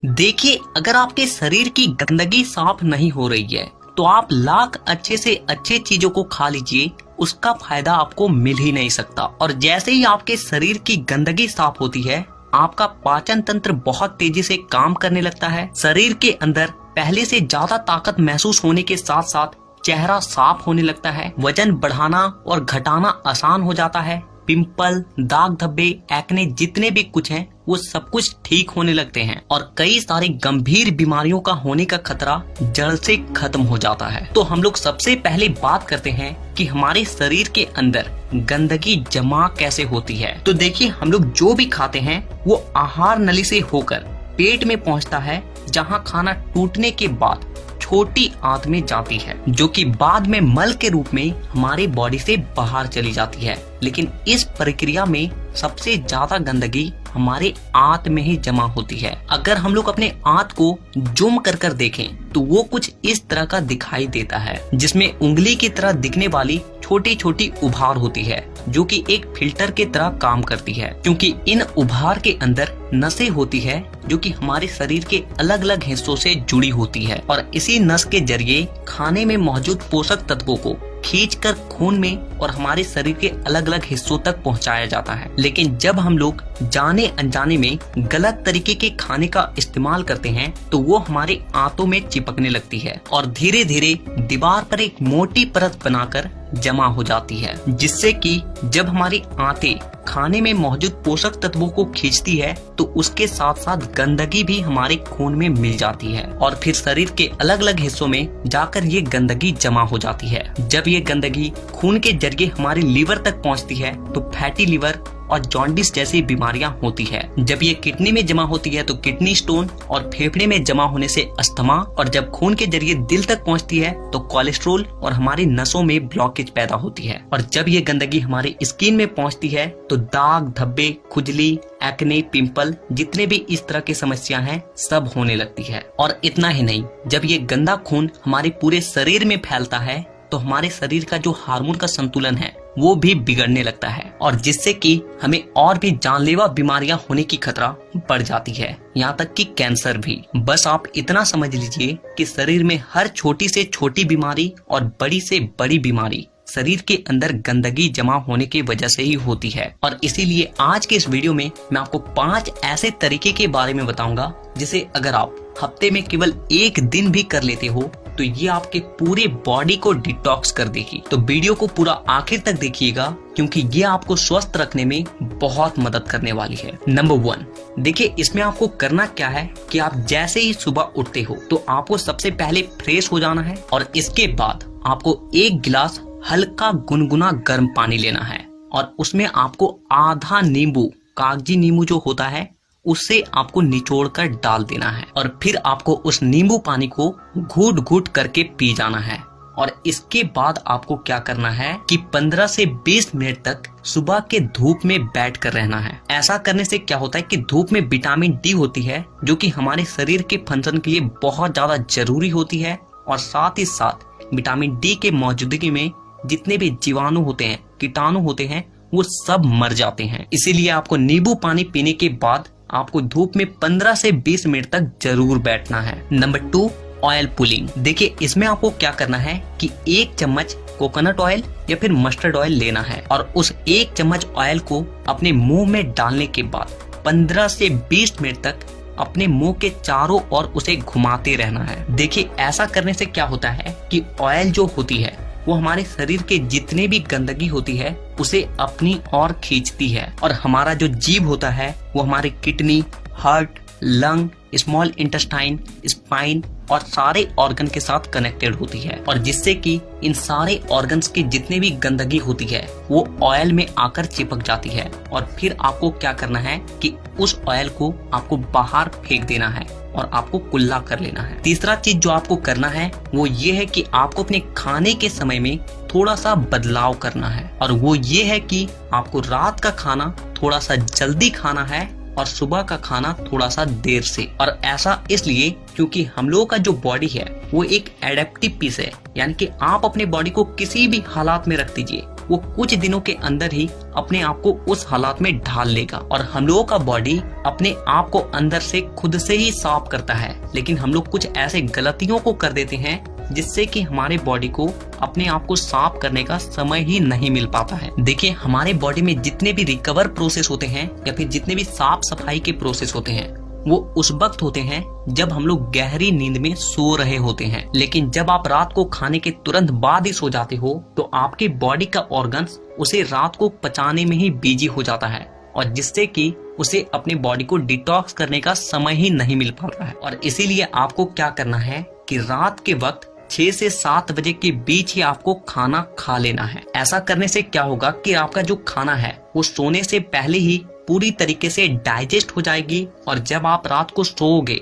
देखिए, अगर आपके शरीर की गंदगी साफ नहीं हो रही है तो आप लाख अच्छे से अच्छे चीजों को खा लीजिए, उसका फायदा आपको मिल ही नहीं सकता। और जैसे ही आपके शरीर की गंदगी साफ होती है, आपका पाचन तंत्र बहुत तेजी से काम करने लगता है। शरीर के अंदर पहले से ज्यादा ताकत महसूस होने के साथ साथ चेहरा साफ होने लगता है। वजन बढ़ाना और घटाना आसान हो जाता है। पिंपल, दाग धब्बे, एक्ने जितने भी कुछ हैं वो सब कुछ ठीक होने लगते हैं और कई सारी गंभीर बीमारियों का होने का खतरा जड़ से खत्म हो जाता है। तो हम लोग सबसे पहले बात करते हैं कि हमारे शरीर के अंदर गंदगी जमा कैसे होती है। तो देखिए, हम लोग जो भी खाते हैं वो आहार नली से होकर पेट में पहुंचता है, जहां खाना टूटने के बाद छोटी आंत में जाती है, जो कि बाद में मल के रूप में हमारे बॉडी से बाहर चली जाती है। लेकिन इस प्रक्रिया में सबसे ज्यादा गंदगी हमारे आंत में ही जमा होती है। अगर हम लोग अपने आंत को जूम कर कर देखें तो वो कुछ इस तरह का दिखाई देता है, जिसमें उंगली की तरह दिखने वाली छोटी छोटी उभार होती है, जो कि एक फिल्टर की तरह काम करती है, क्योंकि इन उभार के अंदर नसें होती है जो कि हमारे शरीर के अलग अलग हिस्सों से जुड़ी होती है और इसी नस के जरिए खाने में मौजूद पोषक तत्वों को खींचकर खून में और हमारे शरीर के अलग अलग हिस्सों तक पहुंचाया जाता है। लेकिन जब हम लोग जाने अनजाने में गलत तरीके के खाने का इस्तेमाल करते हैं तो वो हमारे आंतों में चिपकने लगती है और धीरे धीरे दीवार पर एक मोटी परत बनाकर जमा हो जाती है, जिससे कि जब हमारी आंतें खाने में मौजूद पोषक तत्वों को खींचती है तो उसके साथ साथ गंदगी भी हमारे खून में मिल जाती है और फिर शरीर के अलग अलग हिस्सों में जाकर ये गंदगी जमा हो जाती है। जब ये गंदगी खून के जरिए हमारे लीवर तक पहुंचती है तो फैटी लीवर और जॉन्डिस जैसी बीमारियां होती है। जब ये किडनी में जमा होती है तो किडनी स्टोन और फेफड़े में जमा होने से अस्थमा, और जब खून के जरिए दिल तक पहुंचती है तो कोलेस्ट्रोल और हमारी नसों में ब्लॉकेज पैदा होती है। और जब ये गंदगी हमारे स्किन में पहुंचती है तो दाग धब्बे, खुजली, एक्ने, पिंपल जितने भी इस तरह की समस्या हैं सब होने लगती है। और इतना ही नहीं, जब ये गंदा खून हमारे पूरे शरीर में फैलता है तो हमारे शरीर का जो हार्मोन का संतुलन है वो भी बिगड़ने लगता है और जिससे कि हमें और भी जानलेवा बीमारियां होने की खतरा बढ़ जाती है, यहाँ तक कि कैंसर भी। बस आप इतना समझ लीजिए कि शरीर में हर छोटी से छोटी बीमारी और बड़ी से बड़ी बीमारी शरीर के अंदर गंदगी जमा होने की वजह से ही होती है। और इसीलिए आज के इस वीडियो में मैं आपको 5 ऐसे तरीके के बारे में बताऊंगा जिसे अगर आप हफ्ते में केवल एक दिन भी कर लेते हो तो ये आपके पूरे बॉडी को डिटॉक्स कर देगी। तो वीडियो को पूरा आखिर तक देखिएगा, क्योंकि ये आपको स्वस्थ रखने में बहुत मदद करने वाली है। नंबर 1, देखिए इसमें आपको करना क्या है कि आप जैसे ही सुबह उठते हो तो आपको सबसे पहले फ्रेश हो जाना है और इसके बाद आपको 1 गिलास हल्का गुनगुना गर्म पानी लेना है और उसमें आपको आधा नींबू, कागजी नींबू जो होता है, उससे आपको निचोड़कर डाल देना है और फिर आपको उस नींबू पानी को घूट घूट करके पी जाना है। और इसके बाद आपको क्या करना है कि 15 से 20 मिनट तक सुबह के धूप में बैठ कर रहना है। ऐसा करने से क्या होता है कि धूप में विटामिन डी होती है, जो कि हमारे शरीर के फंक्शन के लिए बहुत ज्यादा जरूरी होती है और साथ ही साथ विटामिन डी के मौजूदगी में जितने भी जीवाणु होते हैं, कीटाणु होते हैं, वो सब मर जाते हैं। इसीलिए आपको नींबू पानी पीने के बाद आपको धूप में 15 से 20 मिनट तक जरूर बैठना है। Number 2, oil pulling. देखिए इसमें आपको क्या करना है कि 1 चम्मच कोकोनट ऑयल या फिर मस्टर्ड ऑयल लेना है और उस 1 चम्मच ऑयल को अपने मुंह में डालने के बाद 15 से 20 मिनट तक अपने मुंह के चारों ओर उसे घुमाते रहना है। देखिए ऐसा करने से क्या होता है कि ऑयल जो होती है वो हमारे शरीर के जितने भी गंदगी होती है उसे अपनी ओर खींचती है और हमारा जो जीभ होता है वो हमारे kidney, heart, lung, small intestine, spine और सारे ऑर्गन के साथ कनेक्टेड होती है और जिससे कि इन सारे ऑर्गन्स की जितने भी गंदगी होती है वो ऑयल में आकर चिपक जाती है और फिर आपको क्या करना है कि उस ऑयल को आपको बाहर फेंक देना है और आपको कुल्ला कर लेना है। तीसरा चीज जो आपको करना है वो ये है कि आपको अपने खाने के समय में थोड़ा सा बदलाव करना है और वो ये है कि आपको रात का खाना थोड़ा सा जल्दी खाना है और सुबह का खाना थोड़ा सा देर से। और ऐसा इसलिए क्योंकि हम लोगों का जो बॉडी है वो एक एडेप्टिव पीस है, यानी कि आप अपने बॉडी को किसी भी हालात में रख दीजिए, वो कुछ दिनों के अंदर ही अपने आप को उस हालात में ढाल लेगा। और हम लोगों का बॉडी अपने आप को अंदर से खुद से ही साफ करता है, लेकिन हम लोग कुछ ऐसे गलतियों को कर देते हैं जिससे कि हमारे बॉडी को अपने आप को साफ करने का समय ही नहीं मिल पाता है। देखिए, हमारे बॉडी में जितने भी रिकवर प्रोसेस होते हैं या फिर जितने भी साफ सफाई के प्रोसेस होते हैं, वो उस वक्त होते हैं जब हम लोग गहरी नींद में सो रहे होते हैं। लेकिन जब आप रात को खाने के तुरंत बाद ही सो जाते हो तो आपकी बॉडी का ऑर्गन्स उसे रात को पचाने में ही बिजी हो जाता है, और जिससे कि उसे अपने बॉडी को डिटॉक्स करने का समय ही नहीं मिल पाता है। और इसीलिए आपको क्या करना है कि रात के वक्त 6 से 7 बजे के बीच ही आपको खाना खा लेना है। ऐसा करने से क्या होगा कि आपका जो खाना है वो सोने से पहले ही पूरी तरीके से डाइजेस्ट हो जाएगी, और जब आप रात को सोओगे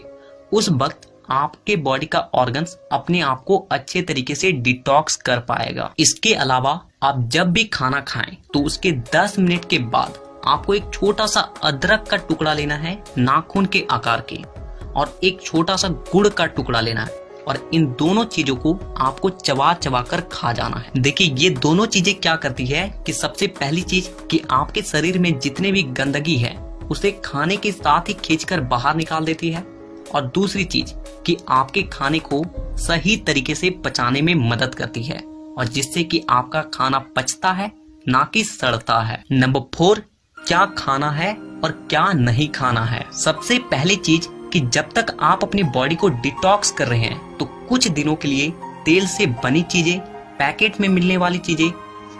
उस वक्त आपके बॉडी का ऑर्गन्स अपने आप को अच्छे तरीके से डिटॉक्स कर पाएगा। इसके अलावा आप जब भी खाना खाएं तो उसके 10 मिनट के बाद आपको एक छोटा सा अदरक का टुकड़ा लेना है, नाखून के आकार के, और एक छोटा सा गुड़ का टुकड़ा लेना है, और इन दोनों चीजों को आपको चबा चबा कर खा जाना है। देखिए, ये दोनों चीजें क्या करती है कि सबसे पहली चीज कि आपके शरीर में जितने भी गंदगी है उसे खाने के साथ ही खींचकर बाहर निकाल देती है, और दूसरी चीज कि आपके खाने को सही तरीके से पचाने में मदद करती है, और जिससे कि आपका खाना पचता है ना कि सड़ता है। नंबर 4, क्या खाना है और क्या नहीं खाना है। सबसे पहली चीज कि जब तक आप अपनी बॉडी को डिटॉक्स कर रहे हैं तो कुछ दिनों के लिए तेल से बनी चीजें, पैकेट में मिलने वाली चीजें,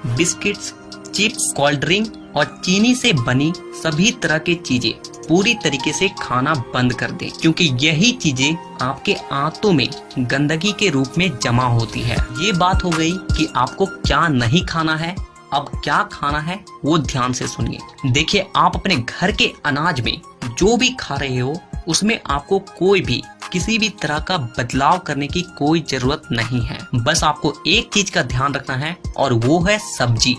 बिस्किट्स, चिप्स, कोल्ड ड्रिंक और चीनी से बनी सभी तरह की चीजें पूरी तरीके से खाना बंद कर दें, क्योंकि यही चीजें आपके आंतों में गंदगी के रूप में जमा होती है। ये बात हो गई कि आपको क्या नहीं खाना है। अब क्या खाना है वो ध्यान से सुनिए। देखिए, आप अपने घर के अनाज में जो भी खा रहे हो उसमें आपको कोई भी किसी भी तरह का बदलाव करने की कोई जरूरत नहीं है। बस आपको एक चीज का ध्यान रखना है, और वो है सब्जी।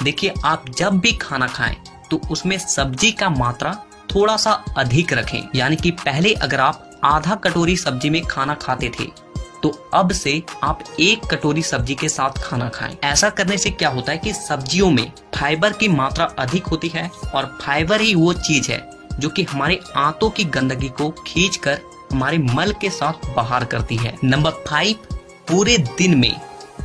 देखिए, आप जब भी खाना खाएं तो उसमें सब्जी का मात्रा थोड़ा सा अधिक रखें। यानी कि पहले अगर आप आधा कटोरी सब्जी में खाना खाते थे तो अब से आप 1 कटोरी सब्जी के साथ खाना खाएं। ऐसा करने से क्या होता है कि सब्जियों में फाइबर की मात्रा अधिक होती है, और फाइबर ही वो चीज है जो कि हमारे आंतों की गंदगी को खींचकर हमारे मल के साथ बाहर करती है। नंबर 5, पूरे दिन में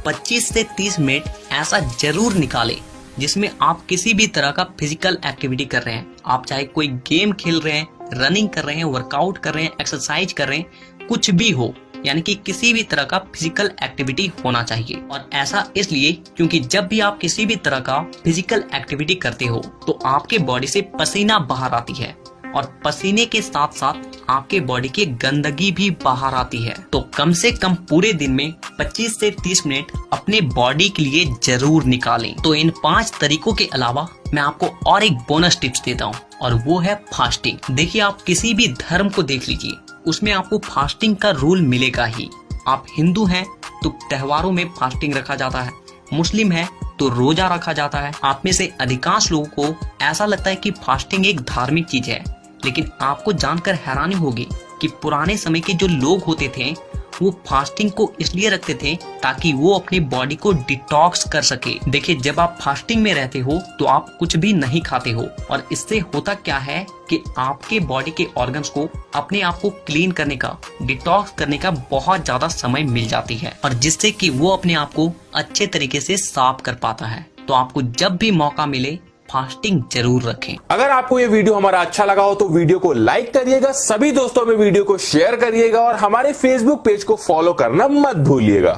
25 से 30 मिनट ऐसा जरूर निकालें जिसमें आप किसी भी तरह का फिजिकल एक्टिविटी कर रहे हैं। आप चाहे कोई गेम खेल रहे हैं, रनिंग कर रहे हैं, वर्कआउट कर रहे हैं, एक्सरसाइज कर रहे हैं, कुछ भी हो, यानी कि किसी भी तरह का फिजिकल एक्टिविटी होना चाहिए। और ऐसा इसलिए क्योंकि जब भी आप किसी भी तरह का फिजिकल एक्टिविटी करते हो तो आपके बॉडी से पसीना बाहर आती है, और पसीने के साथ साथ आपके बॉडी की गंदगी भी बाहर आती है। तो कम से कम पूरे दिन में 25 से 30 मिनट अपने बॉडी के लिए जरूर निकालें। तो इन 5 तरीकों के अलावा मैं आपको और एक बोनस टिप्स देता हूँ, और वो है फास्टिंग। देखिए, आप किसी भी धर्म को देख लीजिए, उसमें आपको फास्टिंग का रूल मिलेगा ही। आप हिंदू हैं तो त्योहारों में फास्टिंग रखा जाता है, मुस्लिम है तो रोजा रखा जाता है। आप में से अधिकांश लोगों को ऐसा लगता है कि फास्टिंग एक धार्मिक चीज है, लेकिन आपको जानकर हैरानी होगी कि पुराने समय के जो लोग होते थे वो फास्टिंग को इसलिए रखते थे ताकि वो अपनी बॉडी को डिटॉक्स कर सके। देखिए, जब आप फास्टिंग में रहते हो तो आप कुछ भी नहीं खाते हो, और इससे होता क्या है कि आपके बॉडी के ऑर्गन्स को अपने आप को क्लीन करने का, डिटॉक्स करने का बहुत ज्यादा समय मिल जाती है, और जिससे कि वो अपने आप को अच्छे तरीके से साफ कर पाता है। तो आपको जब भी मौका मिले फास्टिंग जरूर रखें। अगर आपको ये वीडियो हमारा अच्छा लगा हो तो वीडियो को लाइक करिएगा, सभी दोस्तों में वीडियो को शेयर करिएगा, और हमारे फेसबुक पेज को फॉलो करना मत भूलिएगा।